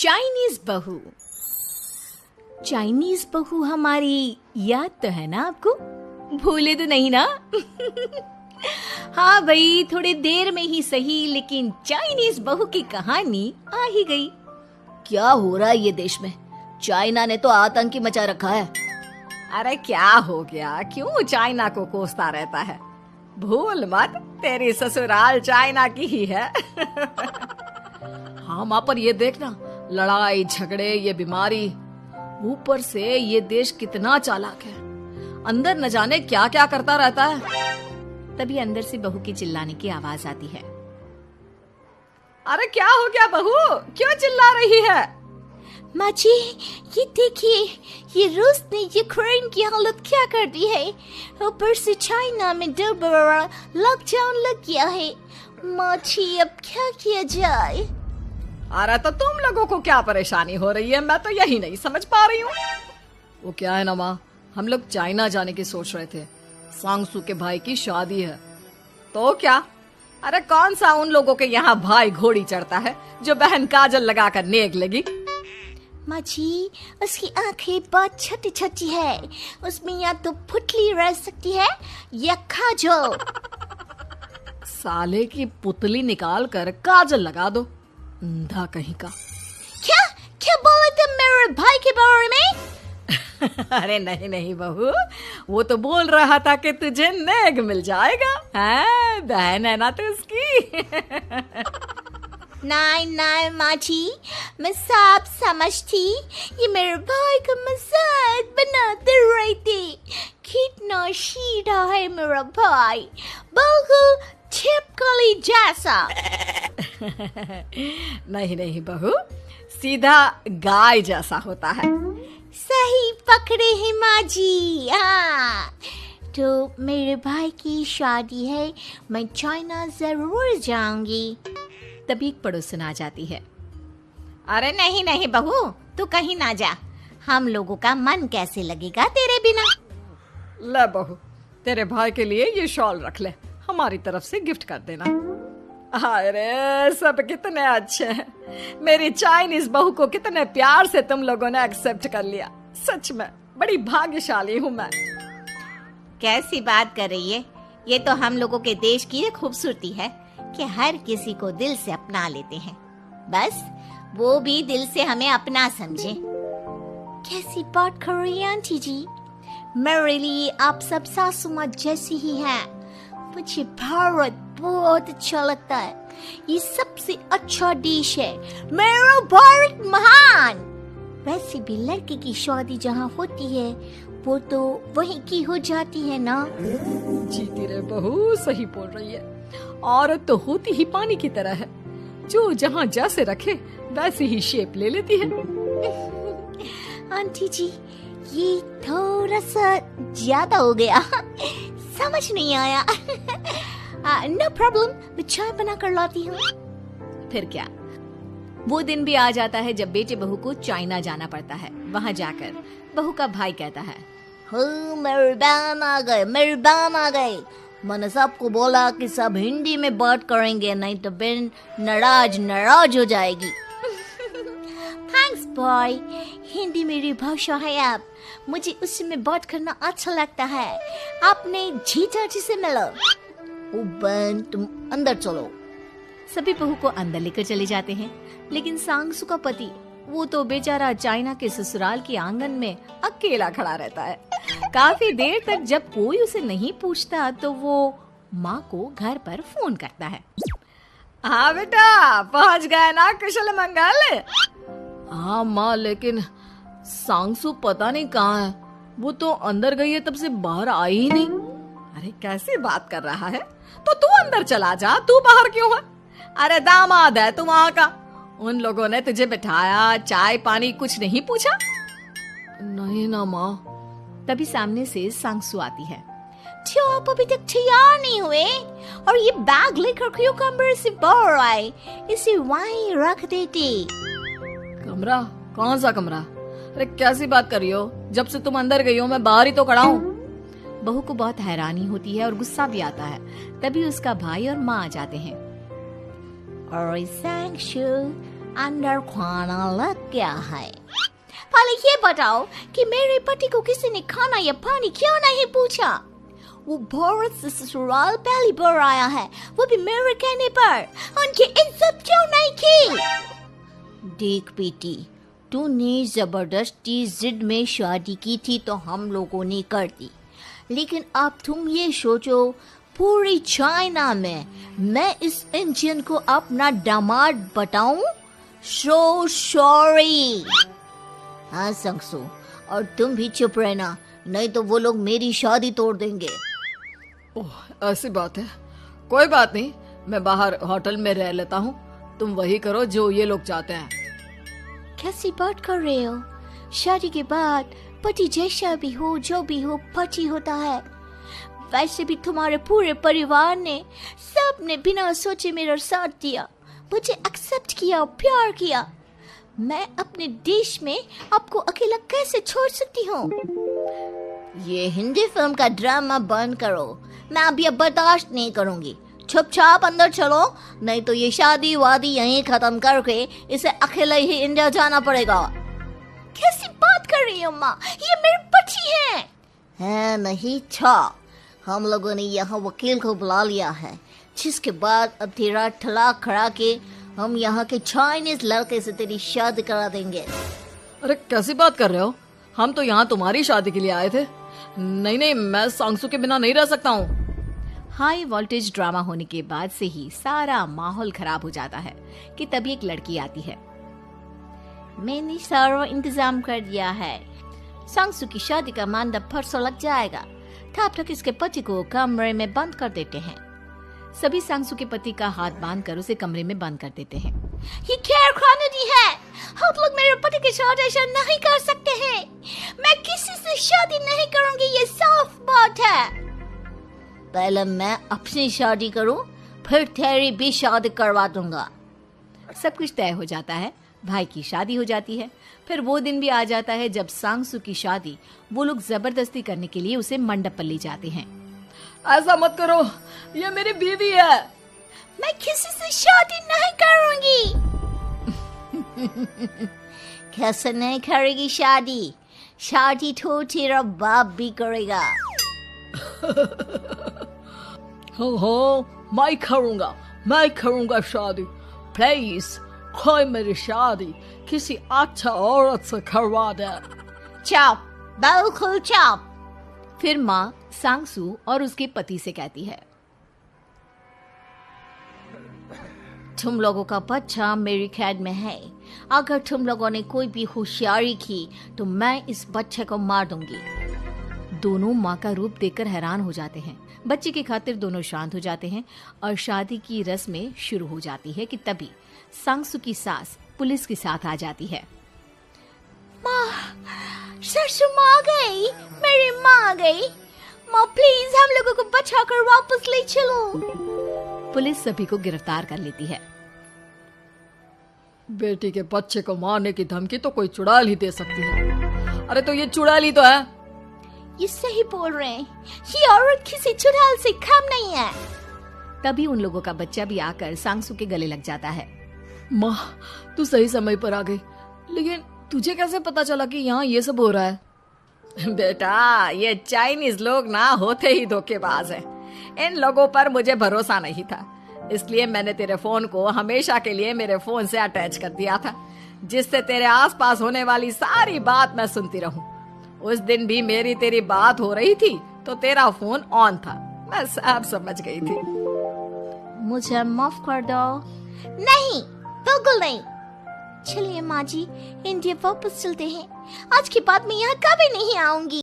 Chinese बहू। Chinese बहू हमारी याद तो है ना आपको? भूले तो नहीं ना? हाँ भाई, थोड़ी देर में ही सही, लेकिन चाइनीज बहू की कहानी आ ही गई। क्या हो रहा है ये देश में? चाइना ने तो आतंक ही मचा रखा है। अरे क्या हो गया? क्यों चाइना को कोसता रहता है? भूल मत, तेरी ससुराल चाइना की ही है। हाँ माँ, पर ये देखना, लड़ाई झगड़े, ये बीमारी, ऊपर से ये देश कितना चालाक है। अंदर न जाने क्या क्या करता रहता है। तभी अंदर से बहू की चिल्लाने की आवाज आती है। अरे क्या हो गया बहू, क्यों चिल्ला रही है? माँ जी, ये देखिए, ये रूस ने यूक्रेन की हालत क्या कर दी है। ऊपर से चाइना में 2 बड़ा लॉकडाउन लग गया है। माँ जी, अब क्या किया जाए? अरे तो तुम लोगों को क्या परेशानी हो रही है? मैं तो यही नहीं समझ पा रही हूँ। वो क्या है ना माँ, हम लोग चाइना जाने की सोच रहे थे। सांगसू के भाई की शादी है। तो क्या? अरे कौन सा उन लोगों के यहाँ भाई घोड़ी चढ़ता है जो बहन काजल लगाकर नेक लगी? माँ जी, उसकी आंखें बहुत छोटी छोटी है, उसमें या तो पुतली रह सकती है या काजल। साले की पुतली निकाल कर काजल लगा दो, अंधा कहीं का। क्या क्या बोले तुम मेरे भाई के बारे में? अरे नहीं नहीं बहू, वो तो बोल रहा था कि तुझे नेग मिल जाएगा। हैं, बहन है ना तो उसकी। नहीं नहीं माँ जी, मैं सब समझती, ये मेरे भाई का मजाक बनाते रहते। कितना सीधा है मेरा भाई, बिल्कुल छिपकली जैसा। नहीं नहीं बहू, सीधा गाय जैसा होता है। सही पकड़े हैं माँ जी। हाँ, तो मेरे भाई की शादी है, मैं चाइना जरूर जाऊंगी। तभी एक पड़ोसन आ जाती है। अरे नहीं नहीं बहू, तू कहीं ना जा, हम लोगों का मन कैसे लगेगा तेरे बिना। ले बहू, तेरे भाई के लिए ये शॉल रख ले, हमारी तरफ से गिफ्ट कर देना। अरे सब कितने अच्छे हैं। मेरी चाइनीज बहू को कितने प्यार से तुम लोगों ने एक्सेप्ट कर लिया। सच में बड़ी भाग्यशाली हूँ मैं। कैसी बात कर रही है? ये तो हम लोगों के देश की एक खूबसूरती है कि हर किसी को दिल से अपना लेते हैं, बस वो भी दिल से हमें अपना समझे। कैसी बात कर रही है आंटी जी? मेरे लिए आप सब सासू माँ जैसी ही हैं। मुझे भारत बहुत अच्छा लगता है, ये सबसे अच्छा देश है। मेरा भारत महान। वैसे भी लड़की की शादी जहाँ होती है वो तो वहीं की हो जाती है ना। जीती रे बहू, सही बोल रही है। औरत तो होती ही पानी की तरह है, जो जहाँ जैसे रखे वैसे ही शेप ले लेती है। आंटी जी, ये थोड़ा सा ज्यादा हो गया, समझ नहीं आया। नो प्रॉब्लम, मैं चाय बना कर लाती हूँ। फिर क्या, वो दिन भी आ जाता है जब बेटे बहू को चाइना जाना पड़ता है। वहाँ जाकर बहू का भाई कहता है, मेरे बहन आ गए, मेरी बहन आ गए। मैंने सबको बोला कि सब हिंदी में बात करेंगे, नहीं तो बहन नाराज हो जाएगी। थैंक्स बॉय, हिंदी मेरी भाषा है। आप मुझे उसी में बात करना अच्छा लगता है। आपने जीजा जी से मिलो। ओ बहन, तुम अंदर चलो। सभी बहू को अंदर लेकर चले जाते हैं, लेकिन सांगसू का पति, वो तो बेचारा चाइना के ससुराल के आंगन में अकेला खड़ा रहता है। काफी देर तक जब कोई उसे नहीं पूछता तो वो माँ को घर पर फोन करता है। हाँ बेटा, पहुँच गए ना कुशल मंगल? हाँ माँ, लेकिन सांगसू पता नहीं कहाँ है। वो तो अंदर गई है, तब से बाहर आई ही नहीं। अरे कैसी बात कर रहा है? तो तू अंदर चला जा, तू बाहर क्यों है? अरे दामाद है तू वहाँ का, उन लोगों ने तुझे बिठाया, चाय पानी कुछ नहीं पूछा? नहीं ना माँ। तभी सामने से सांगसू आती है। क्यों आप अभी तक तैयार नहीं हुए? और ये बैग लेकर क्यों कमरे से बाहर आए? इसे वहीं रख देते। कमरा? कौन सा कमरा? अरे कैसी बात कर रही हो? जब से तुम अंदर गई हो मैं बाहर ही तो खड़ा हूँ। बहू को बहुत हैरानी होती है और गुस्सा भी आता है। तभी उसका भाई और माँ आ जाते हैं। और सांगसू, अंदर खाना लग गया है। पहले ये बताओ कि मेरे पति को किसी ने खाना या पानी क्यों नहीं पूछा? वो भारत से ससुराल पहली बार आया है, वो भी मेरे कहने पर। उनकी इज्जत क्यों नहीं की? देख बेटी, तूने जबरदस्ती जिद में शादी की थी तो हम लोगों ने कर दी, लेकिन अब तुम ये सोचो, पूरी चाइना में मैं इस इंडियन को अपना दामाद बताऊं? So sorry. हाँ संगसू, और तुम भी चुप रहना, नहीं तो वो लोग मेरी शादी तोड़ देंगे। ओह, ऐसी बात है। कोई बात नहीं, मैं बाहर होटल में रह लेता हूँ, तुम वही करो जो ये लोग चाहते हैं। कैसी बात कर रहे हो? शादी के बाद पति जैसा भी हो, जो भी हो, पति होता है। वैसे भी तुम्हारे पूरे परिवार ने, सबने बिना सोचे मेरा साथ दिया, मुझे एक्सेप्ट किया, प्यार किया। मैं अपने देश में आपको अकेला कैसे छोड़ सकती हूँ? ये हिंदी फिल्म का ड्रामा बंद करो, मैं अभी अब बर्दाश्त नहीं करूँगी। चुपचाप अंदर चलो, नहीं तो ये शादी वादी यहीं खत्म करके इसे अकेले ही इंडिया जाना पड़ेगा। कैसी बात कर रही हो माँ? ये मेरे पति हैं। है नहीं था, हम लोगों ने यहाँ वकील को बुला लिया है, जिसके बाद अब तेरा तलाक करा के हम यहाँ के चाइनीज लड़के से तेरी शादी करा देंगे। अरे कैसी बात कर रहे हो? हम तो यहाँ तुम्हारी शादी के लिए आए थे। नहीं नहीं, मैं सांगसू के बिना नहीं रह सकता हूँ। हाई वोल्टेज ड्रामा होने के बाद से ही सारा माहौल खराब हो जाता है कि तभी एक लड़की आती है। मैंने सारा इंतजाम कर दिया है, सांगसू की शादी का मंडप परसों लग जाएगा, तब तक इसके पति को कमरे में बंद कर देते हैं। सभी सांगसू के पति का हाथ बांधकर उसे कमरे में बंद कर देते हैं। ये क्या कानूनी है? आप लोग मेरे पति के साथ ऐसा नहीं कर सकते हैं। मैं किसी से शादी नहीं करूंगी, ये साफ बात है। पहले मैं अपनी शादी करूं, फिर तेरी भी शादी करवा दूंगा। सब कुछ तय हो जाता है, भाई की शादी हो जाती है। फिर वो दिन भी आ जाता है जब सांगसू की शादी वो लोग जबरदस्ती करने के लिए उसे मंडप पर ले जाते हैं। ऐसा मत करो, ये मेरी बीवी है। मैं किसी से शादी नहीं करूंगी। कैसे नहीं करेगी शादी? शादी तो तेरा बाप भी करेगा। हो, मैं करूंगा शादी। प्लीज कोई मेरी शादी किसी अच्छा औरत से करवा दे। चुप, बिल्कुल चुप। फिर माँ सांगसू और उसके पति से कहती है, तुम लोगों का बच्चा मेरी कैद में है। अगर तुम लोगों ने कोई भी होशियारी की तो मैं इस बच्चे को मार दूंगी। दोनों माँ का रूप देखकर हैरान हो जाते हैं। बच्चे की खातिर दोनों शांत हो जाते हैं और शादी की रस्में शुरू हो जाती है कि तभी सांगसू की सास पुलिस के साथ आ जाती है। माँ, ससुर माँ आ गई, मेरी माँ आ गई। माँ प्लीज हम लोगों को बचाकर वापस ले चलो। पुलिस सभी को गिरफ्तार कर लेती है। बेटी के बच्चे को मारने की धमकी तो कोई चुड़ैल ही दे सकती है। अरे तो ये चुड़ैल ही तो है। ये सही बोल रहे हैं, ये औरत किसी चुड़ैल से कम नहीं है। तभी उन लोगों का बच्चा भी आकर सांगसू के गले लग जाता है। माँ, तू सही समय पर आ गई, लेकिन तुझे कैसे पता चला कि यहाँ ये सब हो रहा है? बेटा, ये चाइनीज लोग ना होते ही धोखेबाज हैं। इन लोगों पर मुझे भरोसा नहीं था, इसलिए मैंने तेरे फोन को हमेशा के लिए मेरे फोन से अटैच कर दिया था, जिससे तेरे आसपास होने वाली सारी बात मैं सुनती रहूं। उस दिन भी मेरी तेरी बात हो रही थी तो तेरा फोन ऑन था, मैं सब समझ गई थी। मुझे माफ कर दो। नहीं, बिल्कुल नहीं। चलिए माँ जी, इंडिया वापस चलते हैं। आज के बाद मैं यहाँ कभी नहीं आऊंगी।